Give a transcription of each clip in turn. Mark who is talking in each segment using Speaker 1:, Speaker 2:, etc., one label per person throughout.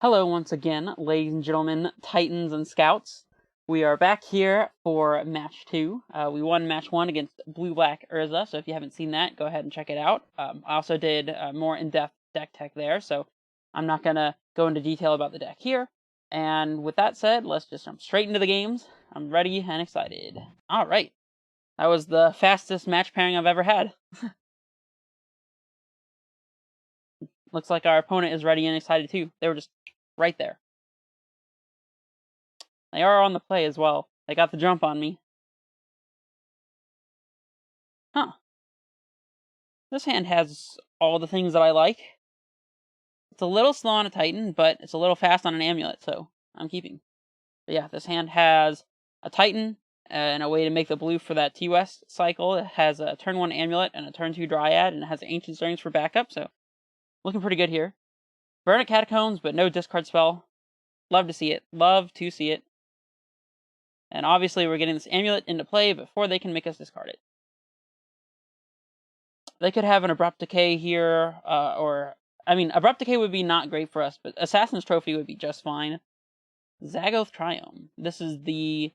Speaker 1: Hello once again, ladies and gentlemen, Titans and Scouts. We are back here for match 2. We won match 1 against Blue-Black Urza, so if you haven't seen that, go ahead and check it out. I also did more in-depth deck tech there, so I'm not going to go into detail about the deck here. And with that said, let's just jump straight into the games. I'm ready and excited. Alright, that was the fastest match pairing I've ever had. Looks like our opponent is ready and excited too. They were just right there. They are on the play as well. They got the jump on me. Huh. This hand has all the things that I like. It's a little slow on a Titan, but it's a little fast on an Amulet, so I'm keeping. But yeah, this hand has a Titan and a way to make the blue for that T-West cycle. It has a turn 1 Amulet and a turn 2 Dryad, and it has Ancient Stirrings for backup, so looking pretty good here. Burn Catacombs, but no discard spell. Love to see it. Love to see it. And obviously we're getting this Amulet into play before they can make us discard it. They could have an Abrupt Decay here, Abrupt Decay would be not great for us, but Assassin's Trophy would be just fine. Zagoth Triumph. This is the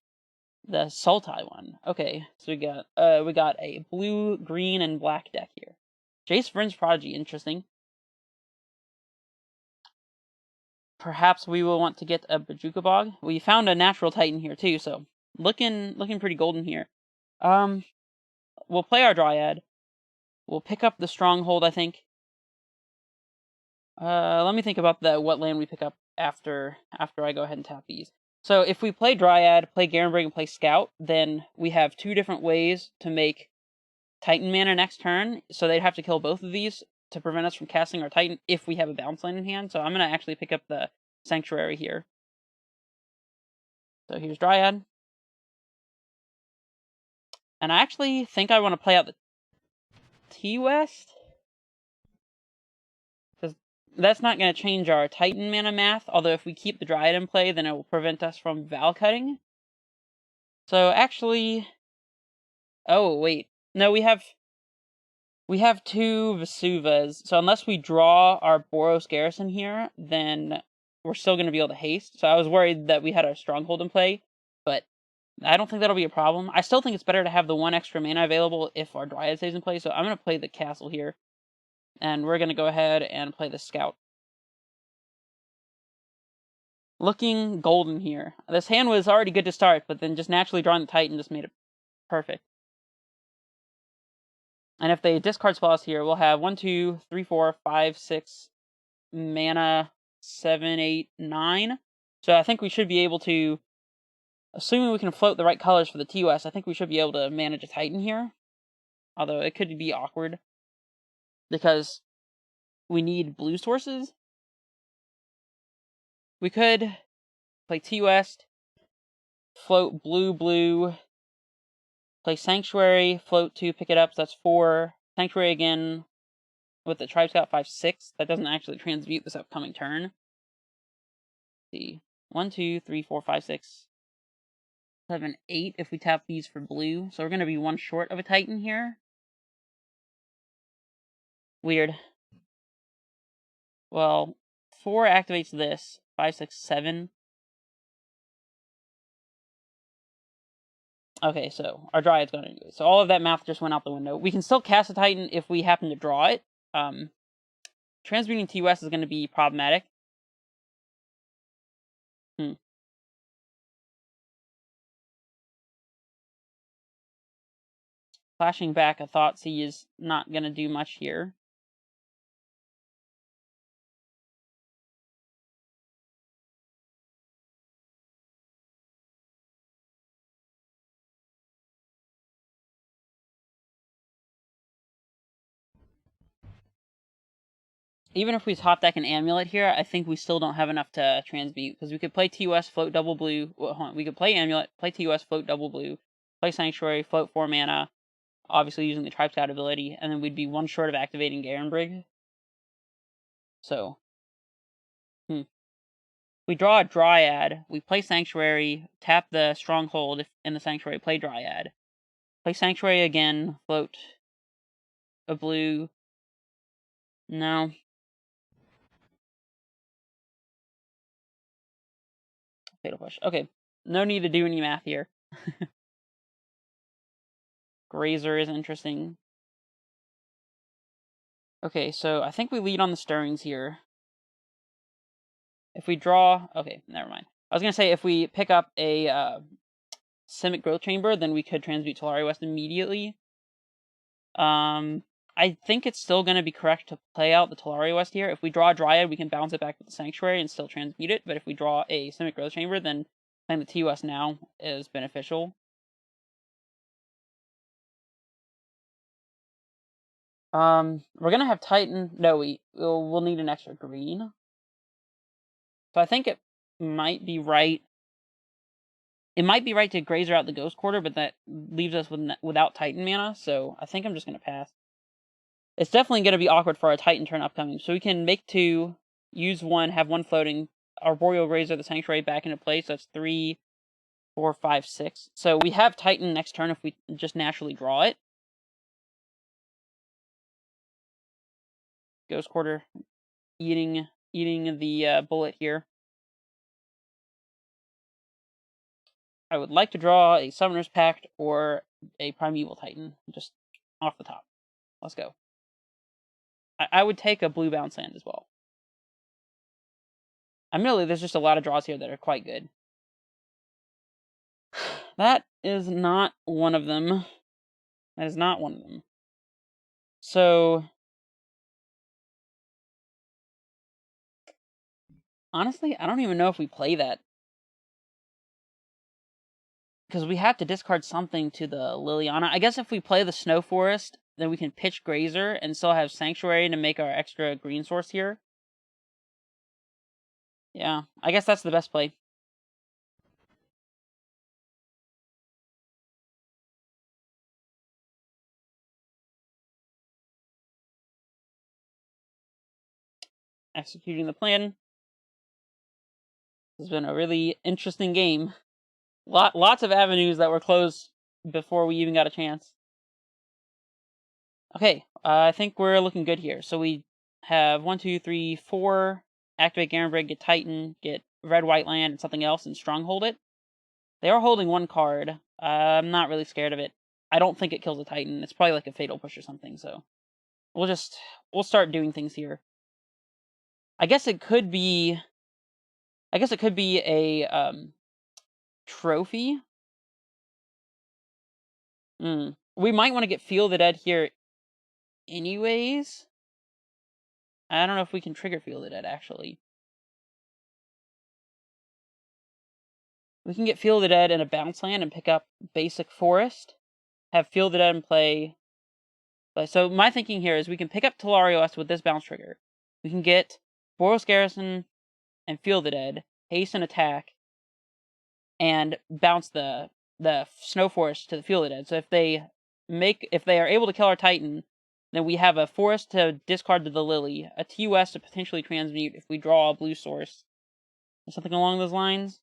Speaker 1: Sultai one. Okay, so we got a blue, green, and black deck here. Jace Vryn's Prodigy, interesting. Perhaps we will want to get a Bajuka Bog. We found a natural Titan here too, so looking pretty golden here. We'll play our Dryad. We'll pick up the Stronghold, I think. Let me think about what land we pick up after I go ahead and tap these. So if we play Dryad, play Garenbrig, and play Scout, then we have 2 different ways to make Titan mana next turn. So they'd have to kill both of these to prevent us from casting our Titan if we have a bounce land in hand. So I'm going to actually pick up the Sanctuary here. So here's Dryad. And I actually think I want to play out the T-West. Because that's not going to change our Titan mana math, although if we keep the Dryad in play, then it will prevent us from Val cutting. So actually... Oh, wait. No, we have 2 Vesuvas, so unless we draw our Boros Garrison here, then we're still going to be able to haste. So I was worried that we had our Stronghold in play, but I don't think that'll be a problem. I still think it's better to have the 1 extra mana available if our Dryad stays in play, so I'm going to play the Castle here. And we're going to go ahead and play the Scout. Looking golden here. This hand was already good to start, but then just naturally drawing the Titan just made it perfect. And if they discard spells here, we'll have 1, 2, 3, 4, 5, 6 mana, 7, 8, 9. So I think we should be able to, assuming we can float the right colors for the TOS, I think we should be able to manage a Titan here. Although it could be awkward, because we need blue sources. We could play TOS, float blue, blue, play Sanctuary, float 2, pick it up, so that's 4. Sanctuary again with the Tribe Scout, 5, 6. That doesn't actually transmute this upcoming turn. Let's see. 1, 2, 3, 4, 5, 6, 7, 8 if we tap these for blue. So we're going to be 1 short of a Titan here. Weird. Well, 4 activates this. 5, 6, 7. Okay, so our Dryad's going to do it. So all of that math just went out the window. We can still cast a Titan if we happen to draw it. Transmuting TOS is going to be problematic. Flashing back a Thoughtseize is not going to do much here. Even if we top deck an Amulet here, I think we still don't have enough to transmute, because we could play TOS, float double blue. Well, hold on. We could play Amulet, play TOS, float double blue, play Sanctuary, float 4 mana, obviously using the Tribe Scout ability, and then we'd be 1 short of activating Garenbrig. So, we draw a Dryad, we play Sanctuary, tap the Stronghold in the Sanctuary, play Dryad. Play Sanctuary again, float a blue. No. Fatal Push. Okay. No need to do any math here. Grazer is interesting. Okay, so I think we lead on the stirrings here. If we draw... Okay, never mind. I was going to say, if we pick up a Simic Growth Chamber, then we could transmute Tolari West immediately. I think it's still going to be correct to play out the Tolari West here. If we draw a Dryad, we can bounce it back with the Sanctuary and still transmute it. But if we draw a Simic Growth Chamber, then playing the T-West now is beneficial. We're going to have Titan. No, we'll need an extra green. So I think it might be right. It might be right to Grazer out the Ghost Quarter, but that leaves us without Titan mana, so I think I'm just going to pass. It's definitely going to be awkward for our Titan turn upcoming, so we can make 2, use 1, have 1 floating, Arboreal Grazer, the Sanctuary back into play, so that's 3, 4, 5, 6. So we have Titan next turn if we just naturally draw it. Ghost Quarter eating the bullet here. I would like to draw a Summoner's Pact or a Primeval Titan, just off the top. Let's go. I would take a blue bounce land as well. Admittedly, there's just a lot of draws here that are quite good. That is not one of them. That is not one of them. So, honestly, I don't even know if we play that. Because we have to discard something to the Liliana. I guess if we play the Snow Forest, then we can pitch Grazer and still have Sanctuary to make our extra green source here. Yeah, I guess that's the best play. Executing the plan. This has been a really interesting game. Lots of avenues that were closed before we even got a chance. Okay, I think we're looking good here. So we have 1, 2, 3, 4. Activate Garenbrig, get Titan, get red-white land and something else, and stronghold it. They are holding 1 card. I'm not really scared of it. I don't think it kills a Titan. It's probably like a Fatal Push or something, so... We'll start doing things here. I guess it could be a, trophy. We might want to get Feel the Dead here anyways. I don't know if we can trigger Feel the Dead, actually. We can get Feel the Dead in a bounce land and pick up basic Forest. Have Feel the Dead in play. So my thinking here is we can pick up Tolari West with this bounce trigger. We can get Boros Garrison and Feel the Dead, haste and attack, and bounce the Snow Forest to the Feel the Dead. So if they are able to kill our Titan, then we have a Forest to discard to the Lily, a T-West to potentially transmute if we draw a blue source. Or something along those lines.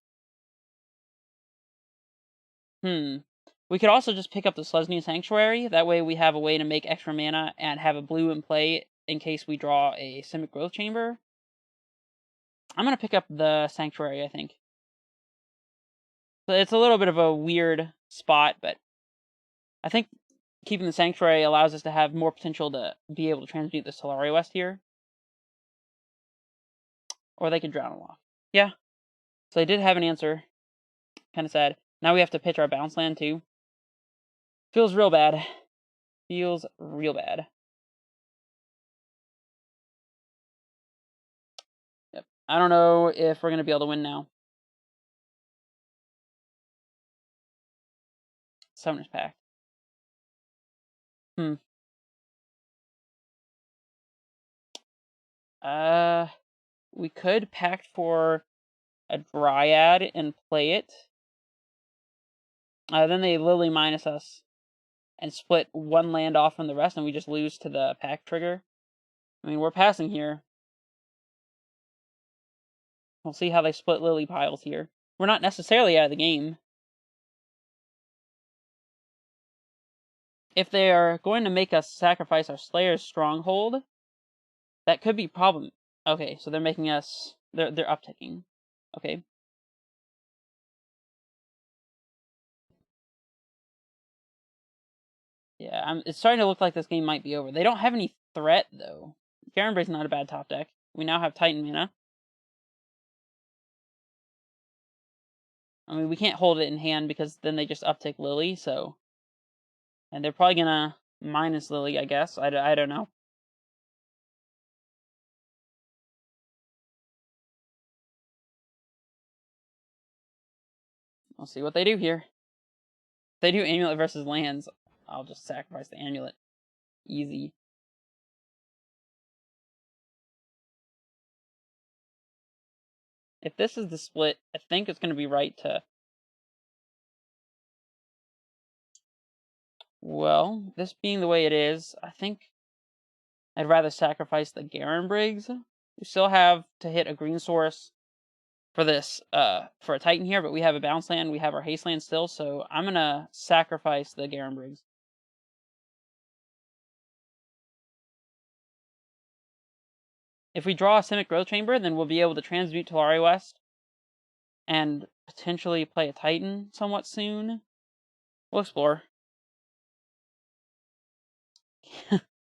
Speaker 1: We could also just pick up the Selesnya Sanctuary. That way we have a way to make extra mana and have a blue in play in case we draw a Simic Growth Chamber. I'm going to pick up the Sanctuary, I think. So it's a little bit of a weird spot, but I think keeping the Sanctuary allows us to have more potential to be able to transmute this Tolari West here. Or they could drown a lot. Yeah. So they did have an answer. Kind of sad. Now we have to pitch our bounce land too. Feels real bad. Feels real bad. Yep. I don't know if we're going to be able to win now. Summoner's Pact. We could pact for a Dryad and play it. Then they Lily minus us and split 1 land off from the rest, and we just lose to the pact trigger. I mean, we're passing here. We'll see how they split Lily piles here. We're not necessarily out of the game. If they are going to make us sacrifice our Slayer's Stronghold, that could be a problem. Okay, so they're making us... They're upticking. Okay. Yeah, it's starting to look like this game might be over. They don't have any threat, though. Garenbraid's not a bad top deck. We now have Titan mana. I mean, we can't hold it in hand because then they just uptick Lily, so... And they're probably gonna minus Lily, I guess. I don't know. We'll see what they do here. If they do Amulet versus lands, I'll just sacrifice the Amulet. Easy. If this is the split, I think it's going to be right to... Well, this being the way it is, I think I'd rather sacrifice the Garenbraids. We still have to hit a green source for this, for a Titan here, but we have a bounce land, we have our haste land still, so I'm gonna sacrifice the Garenbraids. If we draw a Simic Growth Chamber, then we'll be able to transmute Talari West and potentially play a Titan somewhat soon. We'll explore.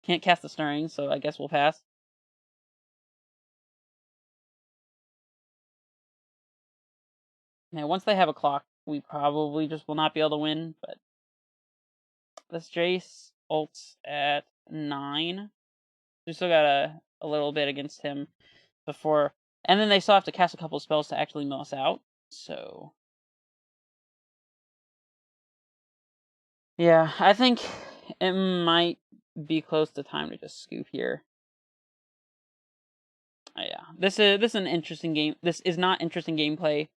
Speaker 1: Can't cast the Stirring, so I guess we'll pass. Now, once they have a clock, we probably just will not be able to win, but this Jace ults at 9. We still got a little bit against him before... And then they still have to cast a couple of spells to actually mill us out, so... Yeah, I think it might be close to time to just scoop here. Yeah, this is an interesting game. This is not interesting gameplay,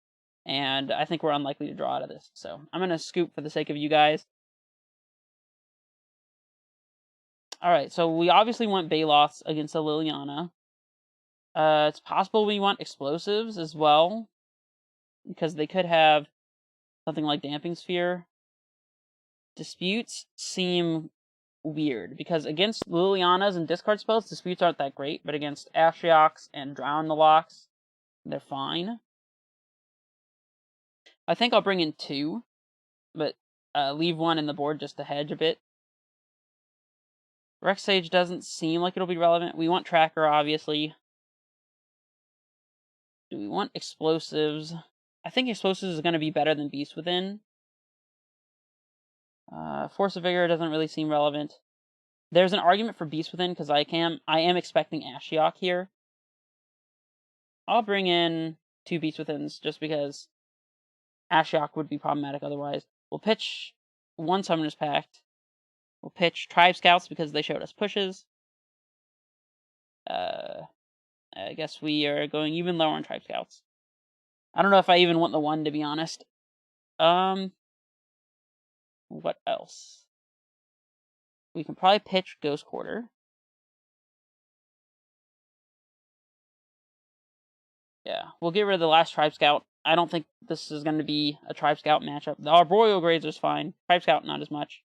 Speaker 1: and I think we're unlikely to draw out of this. So I'm gonna scoop for the sake of you guys. All right, so we obviously want Baloths against a Liliana. It's possible we want explosives as well, because they could have something like Damping Sphere. Disputes seem weird, because against Lilianas and discard spells, disputes aren't that great, but against Ashiok's and Drown the Locks, they're fine. I think I'll bring in 2, but leave 1 in the board just to hedge a bit. Rex Sage doesn't seem like it'll be relevant. We want Tracker, obviously. Do we want Explosives? I think Explosives is going to be better than Beast Within. Force of Vigor doesn't really seem relevant. There's an argument for Beast Within, because I am expecting Ashiok here. I'll bring in 2 Beast Withins, just because Ashiok would be problematic otherwise. We'll pitch 1 Summoner's Pact. We'll pitch Tribe Scouts, because they showed us pushes. I guess we are going even lower on Tribe Scouts. I don't know if I even want the 1, to be honest. What else? We can probably pitch Ghost Quarter. Yeah, we'll get rid of the last Tribe Scout. I don't think this is going to be a Tribe Scout matchup. The Arboreal Grazer's fine. Tribe Scout, not as much.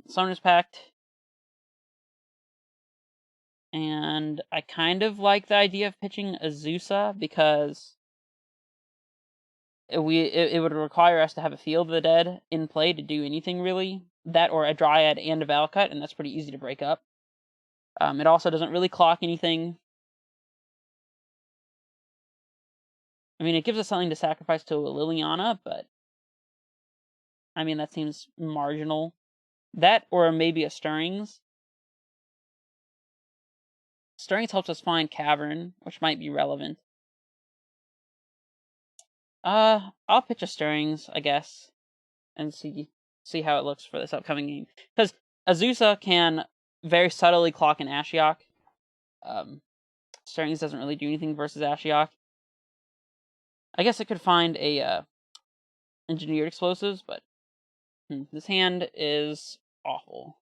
Speaker 1: Summoner's Pact. And I kind of like the idea of pitching Azusa, because it would require us to have a Field of the Dead in play to do anything, really. That or a Dryad and a Valcut, and that's pretty easy to break up. It also doesn't really clock anything. I mean, it gives us something to sacrifice to a Liliana, but... I mean, that seems marginal. That, or maybe a Stirrings. Stirrings helps us find Cavern, which might be relevant. I'll pitch a Stirrings, I guess, and see how it looks for this upcoming game. Because Azusa can very subtly clock an Ashiok. Stirrings doesn't really do anything versus Ashiok. I guess it could find a Engineered Explosives, but this hand is awful.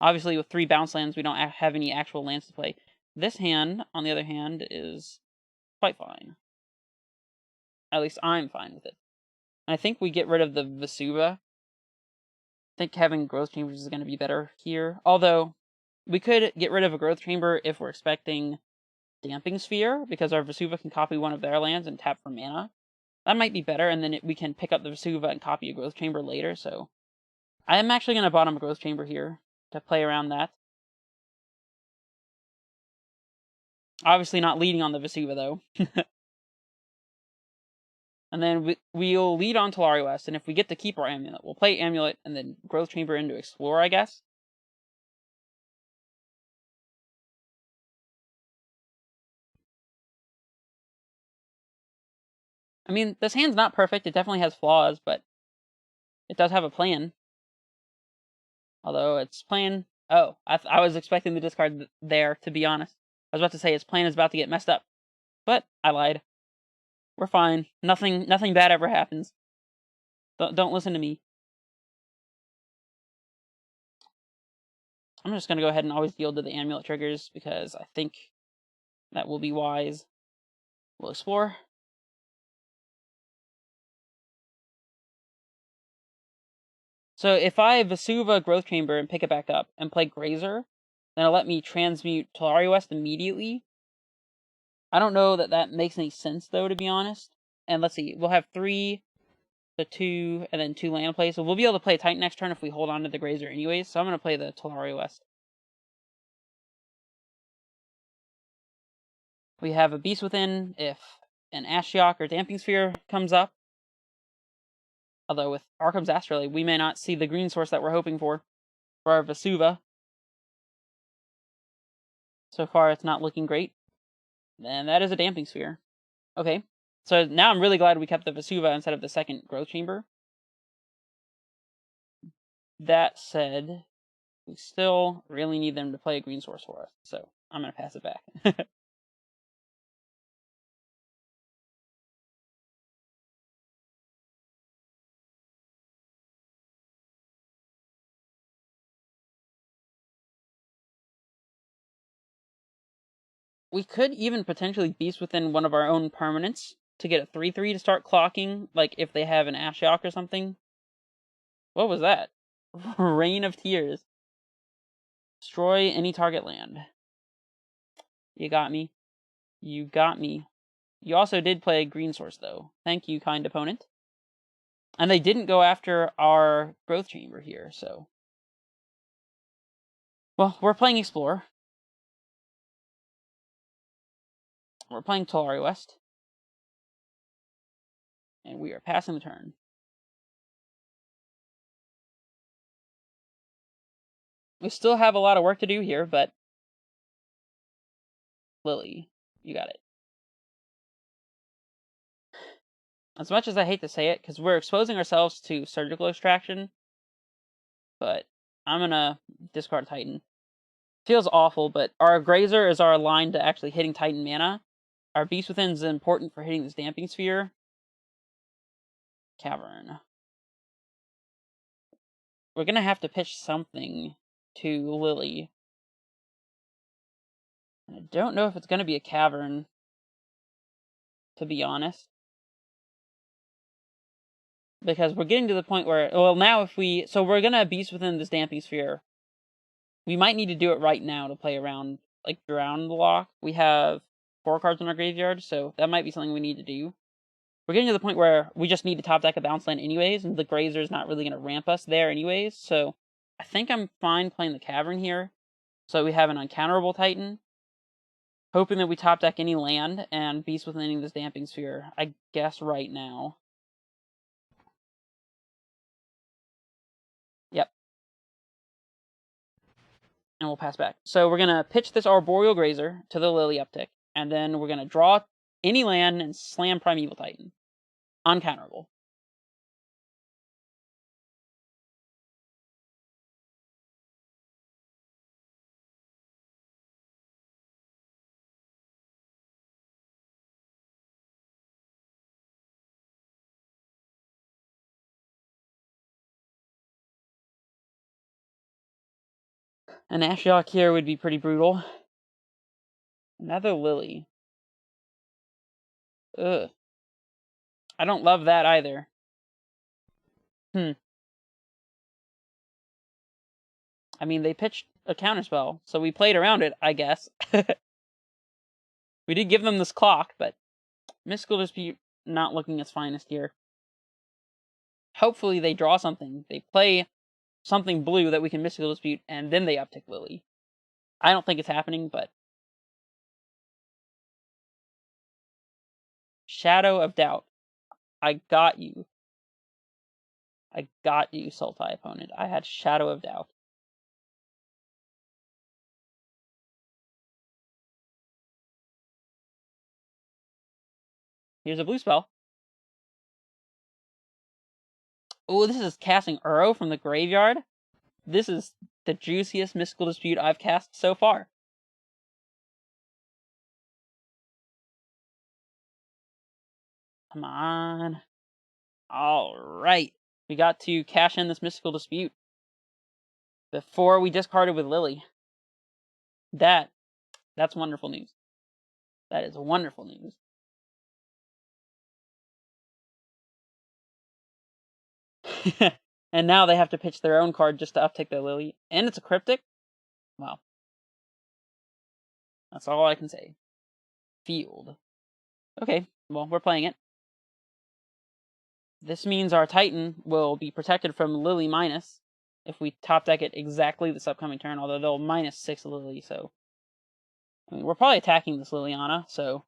Speaker 1: Obviously, with 3 bounce lands, we don't have any actual lands to play. This hand, on the other hand, is quite fine. At least I'm fine with it. And I think we get rid of the Vesuva. I think having Growth Chambers is going to be better here. Although, we could get rid of a Growth Chamber if we're expecting Damping Sphere, because our Vesuva can copy one of their lands and tap for mana. That might be better, and then we can pick up the Vesuva and copy a Growth Chamber later, so... I am actually going to bottom a growth chamber here to play around that. Obviously not leading on the Vesuva, though. And then we'll lead on Talari West, and if we get to keep our Amulet, we'll play Amulet and then growth chamber into Explore, I guess. I mean, this hand's not perfect. It definitely has flaws, but it does have a plan. Although its plan... Oh, I was expecting the discard there, to be honest. I was about to say its plan is about to get messed up. But I lied. We're fine. Nothing bad ever happens. Don't listen to me. I'm just going to go ahead and always yield to the Amulet triggers, because I think that will be wise. We'll explore. So if I Vesuva Growth Chamber and pick it back up and play Grazer, then it'll let me transmute Talari West immediately. I don't know that makes any sense, though, to be honest. And let's see, we'll have 3, the 2, and then 2 land plays. So we'll be able to play Titan next turn if we hold on to the Grazer anyways. So I'm going to play the Talari West. We have a Beast Within if an Ashiok or Damping Sphere comes up. Although with Arkham's Astrolabe, we may not see the green source that we're hoping for our Vesuva. So far, it's not looking great. And that is a Damping Sphere. Okay, so now I'm really glad we kept the Vesuva instead of the second Growth Chamber. That said, we still really need them to play a green source for us, so I'm going to pass it back. We could even potentially Beast Within one of our own permanents to get a 3/3 to start clocking, like if they have an Ashiok or something. What was that? Rain of Tears. Destroy any target land. You got me. You got me. You also did play a green source, though. Thank you, kind opponent. And they didn't go after our growth chamber here, so... Well, we're playing Explore. We're playing Talari West. And we are passing the turn. We still have a lot of work to do here, but... Lily, you got it. As much as I hate to say it, because we're exposing ourselves to surgical extraction, but I'm gonna discard Titan. Feels awful, but our Grazer is our line to actually hitting Titan mana. Our Beast Within is important for hitting this Damping Sphere. Cavern. We're gonna have to pitch something to Lily. I don't know if it's gonna be a Cavern, to be honest. Because we're getting to the point where, well, now if we... So we're gonna Beast Within this Damping Sphere. We might need to do it right now to play around, like, Drown the Lock. We have 4 cards in our graveyard, so that might be something we need to do. We're getting to the point where we just need to top deck a bounce land anyways, and the Grazer's not really going to ramp us there anyways, so I think I'm fine playing the Cavern here. So we have an uncounterable Titan. Hoping that we top deck any land and Beast Within this Damping Sphere, I guess, right now. Yep. And we'll pass back. So we're going to pitch this Arboreal Grazer to the Lily uptick, and then we're going to draw any land and slam Primeval Titan. Uncounterable. An Ashiok here would be pretty brutal. Another Lily. Ugh. I don't love that either. I mean, they pitched a counterspell, so we played around it, I guess. We did give them this clock, but Mystical Dispute not looking its finest here. Hopefully they draw something. They play something blue that we can Mystical Dispute, and then they uptick Lily. I don't think it's happening, but... Shadow of Doubt. I got you. I got you, Sultai opponent. I had Shadow of Doubt. Here's a blue spell. Oh, this is casting Uro from the graveyard. This is the juiciest Mystical Dispute I've cast so far. Come on. Alright. We got to cash in this Mystical Dispute before we discarded with Lily. That's wonderful news. That is wonderful news. And now they have to pitch their own card just to uptick their Lily. And it's a Cryptic? Wow. That's all I can say. Field. Okay, well, we're playing it. This means our Titan will be protected from Lily minus if we top deck it exactly this upcoming turn, although they'll -6 Lily, so... I mean, we're probably attacking this Liliana, so...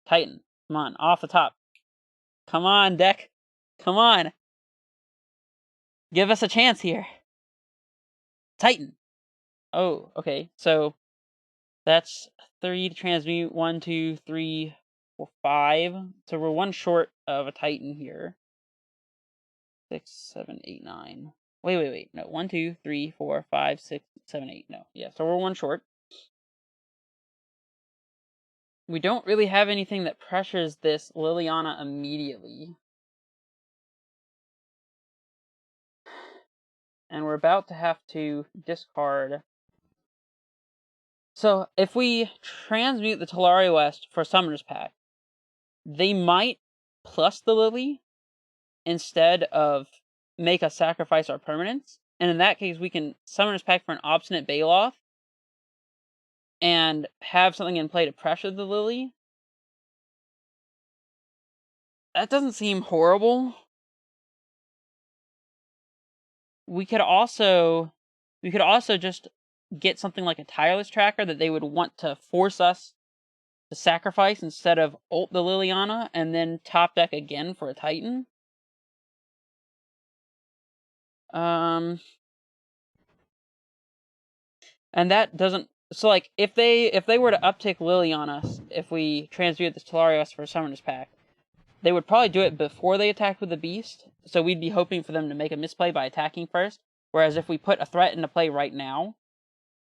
Speaker 1: Titan. Come on, off the top. Come on, deck. Come on. Give us a chance here. Titan. Oh, okay. So that's 3 to transmute. 1, 2, 3, 4, 5. So we're 1 short of a Titan here. 6, 7, 8, 9. Wait. No, 1, 2, 3, 4, 5, 6, 7, 8. No, yeah. So we're 1 short. We don't really have anything that pressures this Liliana immediately. And we're about to have to discard. So if we transmute the Talari West for Summoner's Pact, they might plus the Lily instead of make us sacrifice our permanents. And in that case, we can Summoner's Pact for an Obstinate Baloth and have something in play to pressure the Lily. That doesn't seem horrible. We could also just get something like a Tireless Tracker that they would want to force us to sacrifice instead of ult the Liliana and then top deck again for a Titan. And that doesn't... So, like, if they were to uptick Lily on us, if we transmute this Talarios for a Summoner's Pact, they would probably do it before they attack with the Beast, so we'd be hoping for them to make a misplay by attacking first, whereas if we put a threat into play right now,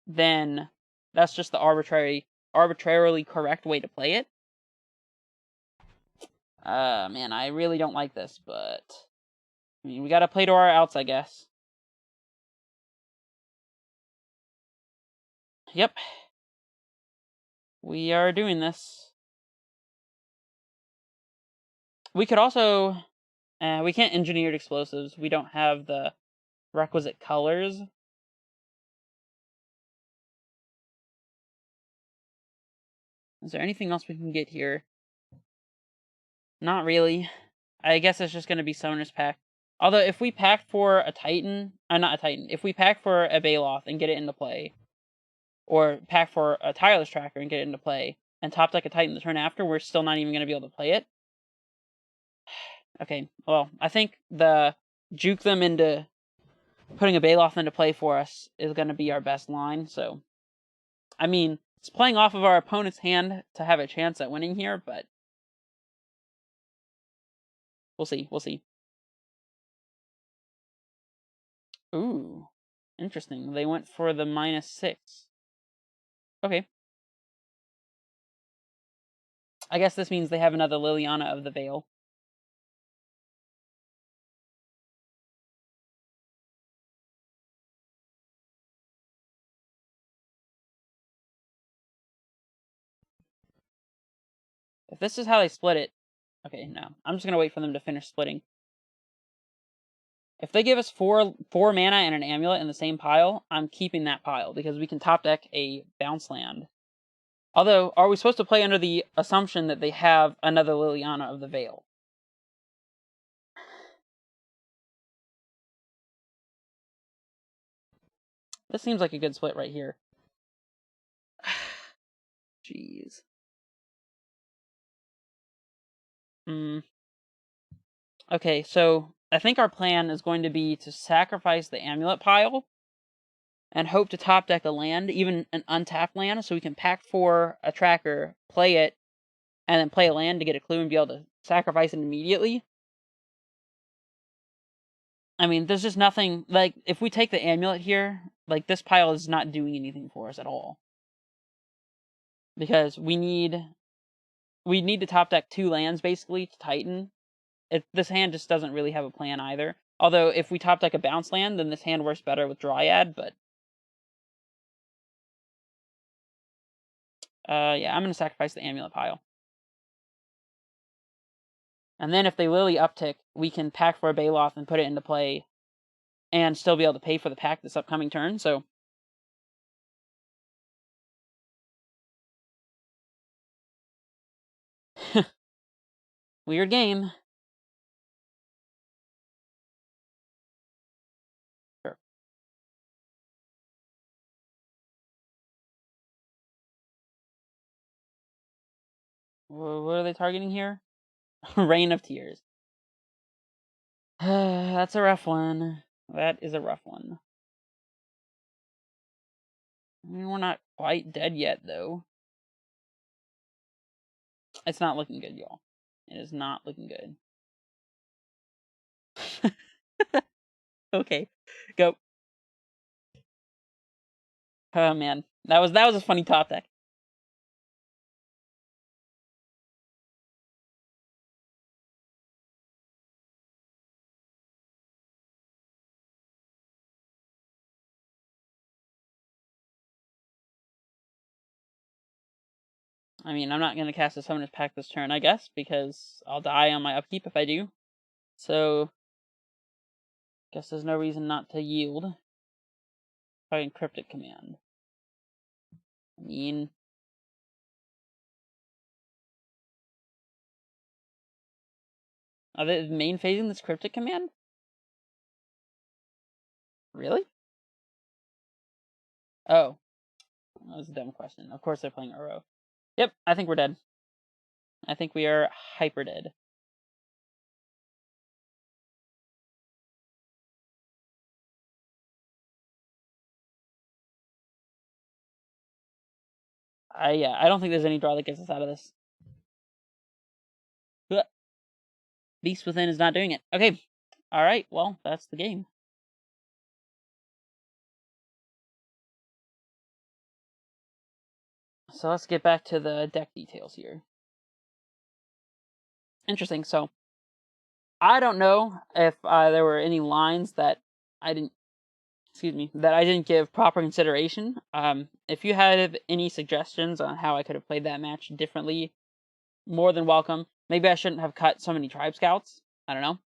Speaker 1: then that's just the arbitrarily correct way to play it. Man, I really don't like this, but... I mean, we gotta play to our outs, I guess. Yep. We are doing this. We could also... we can't engineered explosives. We don't have the requisite colors. Is there anything else we can get here? Not really. I guess it's just going to be Summoner's Pact. Although, if we pack for a Titan... not a Titan. If we pack for a Baloth and get it into play, or pack for a Tireless Tracker and get it into play, and top deck a Titan the turn after, we're still not even going to be able to play it. Okay, well, I think the juke them into putting a Baloth into play for us is going to be our best line, so... I mean, it's playing off of our opponent's hand to have a chance at winning here, but... We'll see. Ooh, interesting. They went for the -6. Okay. I guess this means they have another Liliana of the Veil. If this is how they split it... Okay, no. I'm just going to wait for them to finish splitting. If they give us four mana and an Amulet in the same pile, I'm keeping that pile, because we can top deck a bounce land. Although, are we supposed to play under the assumption that they have another Liliana of the Veil? This seems like a good split right here. Jeez. Okay, so I think our plan is going to be to sacrifice the amulet pile and hope to top deck a land, even an untapped land, so we can pack for a tracker, play it, and then play a land to get a clue and be able to sacrifice it immediately. I mean, there's just nothing, like, if we take the amulet here, like, this pile is not doing anything for us at all. Because we need to top deck 2 lands, basically, to Titan. This hand just doesn't really have a plan either. Although, if we top deck a bounce land, then this hand works better with Dryad, but... yeah, I'm going to sacrifice the amulet pile. And then if they Lily uptick, we can pack for a Baloth and put it into play and still be able to pay for the pack this upcoming turn, so... Weird game. Sure. What are they targeting here? Rain of Tears. That's a rough one. That is a rough one. I mean, we're not quite dead yet, though. It's not looking good, y'all. It is not looking good. Okay, go. Oh man, that was a funny top deck. I mean, I'm not gonna cast a Summoner's Pact this turn, I guess, because I'll die on my upkeep if I do. So, guess there's no reason not to yield. Fucking Cryptic Command. I mean... Are they main phasing this Cryptic Command? Really? Oh. That was a dumb question. Of course they're playing Uro. Yep, I think we're dead. I think we are hyper dead. Yeah, I don't think there's any draw that gets us out of this. Beast Within is not doing it. Okay. Alright, well, that's the game. So let's get back to the deck details here. Interesting. So, I don't know if there were any lines that I didn't give proper consideration. If you have any suggestions on how I could have played that match differently, more than welcome. Maybe I shouldn't have cut so many Tribe Scouts. I don't know.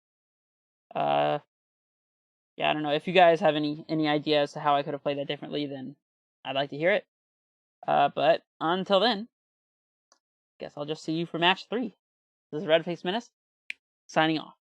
Speaker 1: Yeah, I don't know. If you guys have any idea as to how I could have played that differently, then I'd like to hear it. But until then, guess I'll just see you for match 3. This is Redface Menace, signing off.